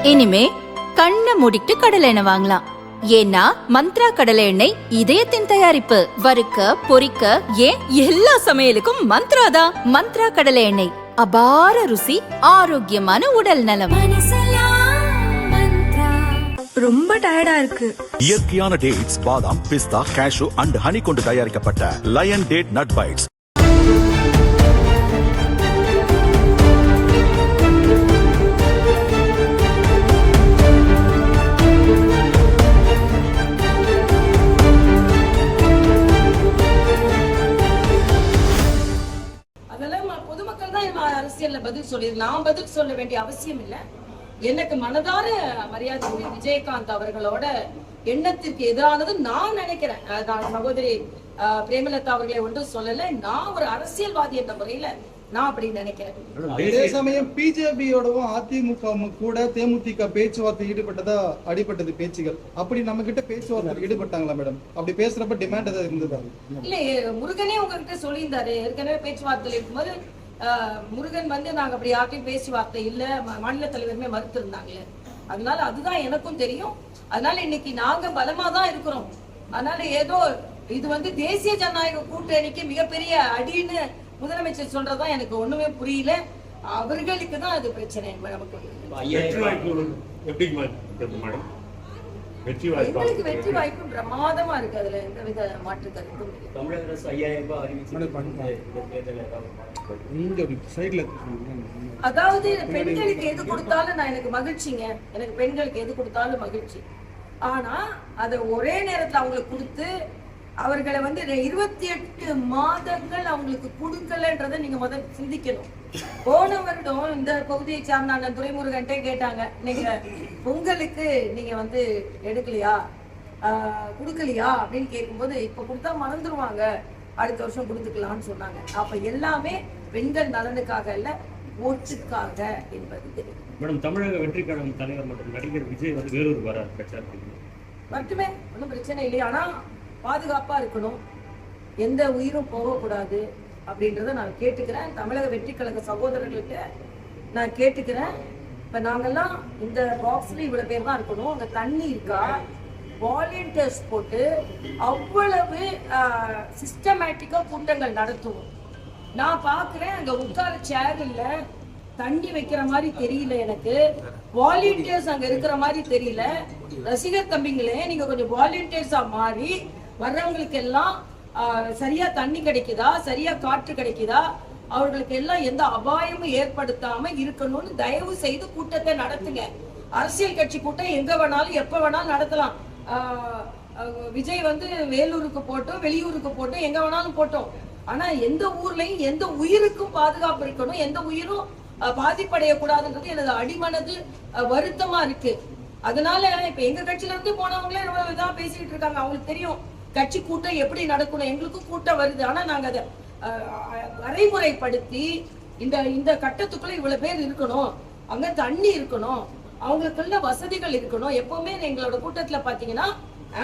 இனிமே கண்ணை மூடிட்டு கடலை எண்ணெய் வாங்கலாம். ஏன்னா மந்த்ரா கடலை எண்ணெய் இதயத்தின் தயாரிப்பு. வறுக்க பொரிக்க ஏன் எல்லா சமையலுக்கும் மந்த்ரா தான். மந்த்ரா கடலை எண்ணெய், அபார ருசி, ஆரோக்கியமான உடல் நலம். ரொம்ப டயர்டா இருக்கு. இயற்கையான டேட்ஸ், பாதாம், பிஸ்தா, கேஷு அண்ட் ஹனி கொண்டு தயாரிக்கப்பட்ட லயன் டேட் நட் பைட்ஸ். அதெல்லாம் பொதுமக்கள் தான் அரசியல்ல பதில் சொல்லி, நான் பதில் சொல்ல வேண்டிய அவசியம் இல்லை. எனக்கு மனதார மரியாதை விஜயகாந்த் அவர்களோட எண்ணத்திற்கு எதிரானது நான் நினைக்கிறேன். நான் சகோதரி பிரேமலதா அவர்களை ஒன்றும் சொல்லல. நான் ஒரு அரசியல்வாதி என்ற முறையில நான் அப்படி நினைக்கிறேன். அதே சமயம் பிஜேபியோடவும் அதிமுக கூட தேமுதிக பேச்சுவார்த்தை ஈடுபட்டதா அடிபட்டது பேச்சுகள். அப்படி நம்ம கிட்ட பேச்சுவார்த்தை ஈடுபட்டாங்களா மேடம்? அப்படி பேசுறப்ப டிமாண்ட் ஏதாவது இருந்ததா? இல்ல, முருகனே உங்ககிட்ட சொல்லியிருந்தாரு ஏற்கனவே பேச்சுவார்த்தையில் இருக்கும்போது. முருகன் வந்து நாங்க அப்படி யார்ட்டையும் பேச்சுவார்த்தை இல்ல, மாநில தலைவருமே மறுத்து இருந்தாங்களே. அதனால அதுதான் எனக்கும் தெரியும். அதனால இன்னைக்கு நாங்க பலமா தான் இருக்கிறோம். அதனால ஏதோ இது வந்து தேசிய ஜனநாயக கூட்டணிக்கு மிகப்பெரிய அடின்னு முதலமைச்சர் சொல்றதுதான் எனக்கு ஒண்ணுமே புரியல. அவர்களுக்கு தான் அது பிரச்சனை. எங்களுக்கு வெற்றி வாய்ப்பு பிரமாதமா இருக்கு. அதுல எந்த வித மாற்று கருத்தும் இல்லை. தமிழக அரசு 5000 ரூபாய் அதாவது பெண்களுக்கு எது கொடுத்தாலும் நான் எனக்கு மகிழ்ச்சிங்க. எனக்கு பெண்களுக்கு எது கொடுத்தாலும் மகிழ்ச்சி. ஆனா அதை ஒரே நேரத்துல அவங்களுக்கு கொடுத்து அவர்களை வந்து 28 மாதங்கள் அவங்களுக்கு கொடுக்கலன்றதை நீங்க முதல்ல சிந்திக்கணும். போன வருடம் இந்த பகுதியை சார்ந்த அண்ணன் துரைமுருகன்ட்டே கேட்டாங்க, நீங்க பொங்கலுக்கு நீங்க வந்து எடுக்கலையா, கொடுக்கலையா அப்படின்னு கேட்கும்போது, இப்ப கொடுத்தா மறந்துடுவாங்க, அடுத்த வருஷம் கொடுத்துக்கலாம்னு சொன்னாங்க. அப்ப எல்லாமே பெண்கள் நலனுக்காக இல்ல, ஓட்டுக்காக என்பது தெரியும். மேடம், தமிழக வெற்றி கழகம் தலைவர் மற்றும் நடிகர் விஜய் வந்து வேலூர் வரார் பிரச்சாரத்துக்கு. மட்டுமே ஒன்றும் பிரச்சனை இல்லை. ஆனா பாதுகாப்பா இருக்கணும், எந்த உயிரும் போகக்கூடாது அப்படின்றத நான் கேட்டுக்கிறேன். தமிழக வெற்றி கழக சகோதரர்களுக்கு நான் கேட்டுக்கிறேன். இப்ப நாங்கெல்லாம் இந்த பாக்ஸ்ல இவ்வளவு பேர் தான் இருக்கணும். அங்க தண்ணி இருக்கா, வாலண்டியர்ஸ் போட்டு அவ்வளவு சிஸ்டமேட்டிக்கா கூட்டங்கள் நடத்துவோம். நான் பாக்குறேன், அங்க உட்கார சேர் இல்ல, தண்ணி வைக்கிற மாதிரி தெரியல, எனக்கு வாலண்டியர்ஸ் அங்க இருக்கிற மாதிரி தெரியல. ரசிகர் தம்பிங்களே, நீங்க கொஞ்சம் வாலண்டியர்ஸா மாறி வர்றவங்களுக்கு எல்லாம் சரியா தண்ணி கிடைக்குதா, சரியா காற்று கிடைக்குதா, அவர்களுக்கு எல்லாம் எந்த அபாயமும் ஏற்படுத்தாம இருக்கணும்னு தயவு செய்து கூட்டத்தை நடத்துங்க. அரசியல் கட்சி கூட்டம் எங்க வேணாலும் எப்ப வேணாலும் நடத்தலாம். விஜய் வந்து வேலூருக்கு போட்டோம், வெளியூருக்கு போட்டோம், எங்க வேணாலும் போட்டோம். ஆனா எந்த ஊர்லயும் எந்த உயிருக்கும் பாதுகாப்பு இருக்கணும், எந்த உயிரும் பாதிப்படையக்கூடாதுன்றது எனது அடிமனது வருத்தமா இருக்கு. அதனால இப்ப எங்க கட்சியில இருந்து போனவங்களே ரொம்ப இதா பேசிட்டு இருக்காங்க. அவங்களுக்கு தெரியும் கட்சி கூட்டம் எப்படி நடக்கணும். எங்களுக்கும் கூட்டம் வருது. ஆனா நாங்க அதை வரைமுறைப்படுத்தி இந்த கட்டத்துக்குள்ள இவ்வளவு பேர் இருக்கணும், அங்க தண்ணி இருக்கணும், அவங்களுக்குள்ள வசதிகள் இருக்கணும். எப்பவுமே எங்களோட கூட்டத்துல பாத்தீங்கன்னா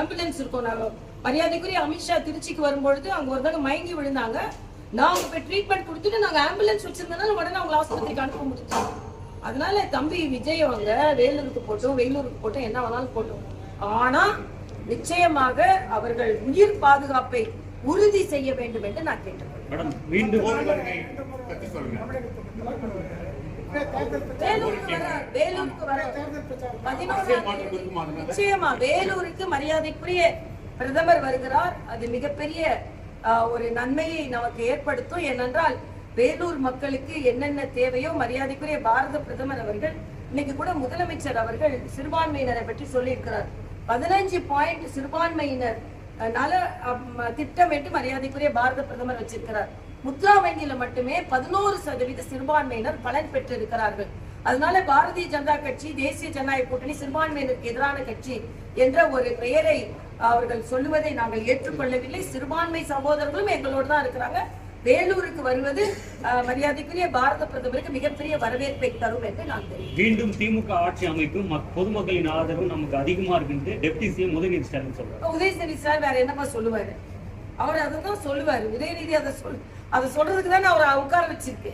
ஆம்புலன்ஸ் இருக்கும். நாங்க மரியாதைக்குரிய அமித்ஷா திருச்சிக்கு வரும்பொழுது அங்க ஒருத்தவங்க மயங்கி விழுந்தாங்க. நாங்க இப்ப ட்ரீட்மெண்ட் கொடுத்துட்டு நாங்க ஆம்புலன்ஸ் வச்சிருந்தனால உடனே அவங்க ஆஸ்பத்திரிக்கு அனுப்ப முடிச்சோம். அதனால தம்பி விஜய் அவங்க வேலூருக்கு போட்டோம், வெயிலூருக்கு போட்டோம், என்ன வேணாலும் போட்டோம். ஆனா நிச்சயமாக அவர்கள் உயிர் பாதுகாப்பை உறுதி செய்ய வேண்டும் என்று நான் கேட்டேன். நிச்சயமா வேலூருக்கு மரியாதைக்குரிய பிரதமர் வருகிறார். அது மிகப்பெரிய ஒரு நன்மையை நமக்கு ஏற்படுத்தும். ஏனென்றால் வேலூர் மக்களுக்கு என்னென்ன தேவையோ மரியாதைக்குரிய பாரத பிரதமர் அவர்கள் இன்னைக்கு கூட முதலமைச்சர் அவர்கள் சிறுபான்மையினரை பற்றி சொல்லியிருக்கிறார். 15 பாயிண்ட் சிறுபான்மையினர் நல திட்டம் என்று மரியாதைக்குரிய பாரத பிரதமர் வச்சிருக்கிறார். முத்ரா வங்கியில மட்டுமே 11% சிறுபான்மையினர் பலன் பெற்றிருக்கிறார்கள். அதனால பாரதிய ஜனதா கட்சி, தேசிய ஜனநாயக கூட்டணி சிறுபான்மையினருக்கு எதிரான கட்சி என்ற ஒரு பெயரை அவர்கள் சொல்லுவதை நாங்கள் ஏற்றுக்கொள்ளவில்லை. சிறுபான்மை சகோதரர்களும் எங்களோடு தான் இருக்கிறாங்க. வேலூருக்கு வருவது மரியாதைக்குரிய பாரத பிரதமருக்கு மிகப்பெரிய வரவேற்பை தரும் என்று நான் தெரிவிக்கிறேன். மீண்டும் திமுக ஆட்சி அமைக்கும் பொதுமக்களின் ஆதரவு நமக்கு அதிகமா இருக்கு டெப்டி சிஎம் உதயநிதி ஸ்டாலின் சொல்றாரு. உதயநிதி ஸ்டாலின் வேற என்னமா சொல்லுவாரு? அவர் அதான் சொல்லுவாரு. உதயநிதி அதை சொல்றதுக்கு தானே அவர் உட்கார வச்சிருக்கு.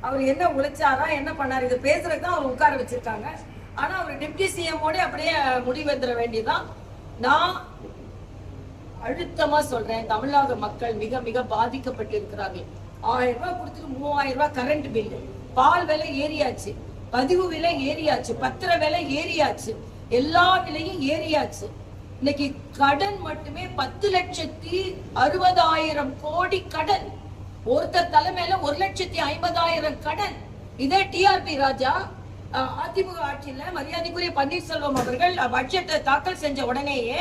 அவர் என்ன உழைச்சாரா, என்ன பண்ணாரு, இதை பேசுறதுக்கு தான் அவர் உட்கார வச்சிருக்காங்க. ஆனா அவர் டெப்டி சிஎம்மோட அப்படியே முடிவெடுத்துட வேண்டியதான். நான் அழுத்தமா சொல்றேன், தமிழக மக்கள் மிக மிக பாதிக்கப்பட்டிருக்கிறார்கள். 1000 ரூபாய் கொடுத்துட்டு 3000 ரூபாய் கரண்ட் பில்லு, பால் விலை ஏறியாச்சு, பதிவு விலை ஏறியாச்சு, பத்திர விலை ஏறியாச்சு, எல்லா விலையும் ஏறியாச்சு. இன்னைக்கு கடன் மட்டுமே 10,60,000 கோடி கடன். ஒருத்தர் தலைமையில 1,50,000 கடன். இதே டிஆர்பி ராஜா அதிமுக ஆட்சியில மரியாதைக்குரிய பன்னீர்செல்வம் அவர்கள் பட்ஜெட்டை தாக்கல் செஞ்ச உடனேயே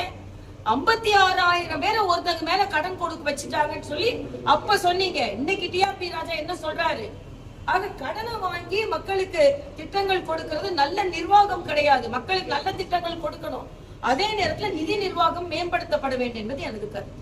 56,000 பேரை ஒருத்தங்க மேல கடன் கொடுக்க வச்சுட்டாங்கன்னு சொல்லி அப்ப சொன்னீங்க. இன்னைக்கு டிஆர்பி ராஜா என்ன சொல்றாரு? ஆக கடனை வாங்கி மக்களுக்கு திட்டங்கள் கொடுக்கிறது நல்ல நிர்வாகம் கிடையாது. மக்களுக்கு நல்ல திட்டங்கள் கொடுக்கணும், அதே நேரத்தில் நிதி நிர்வாகம் மேம்படுத்தப்பட வேண்டும் என்பது எனக்கு கருத்து.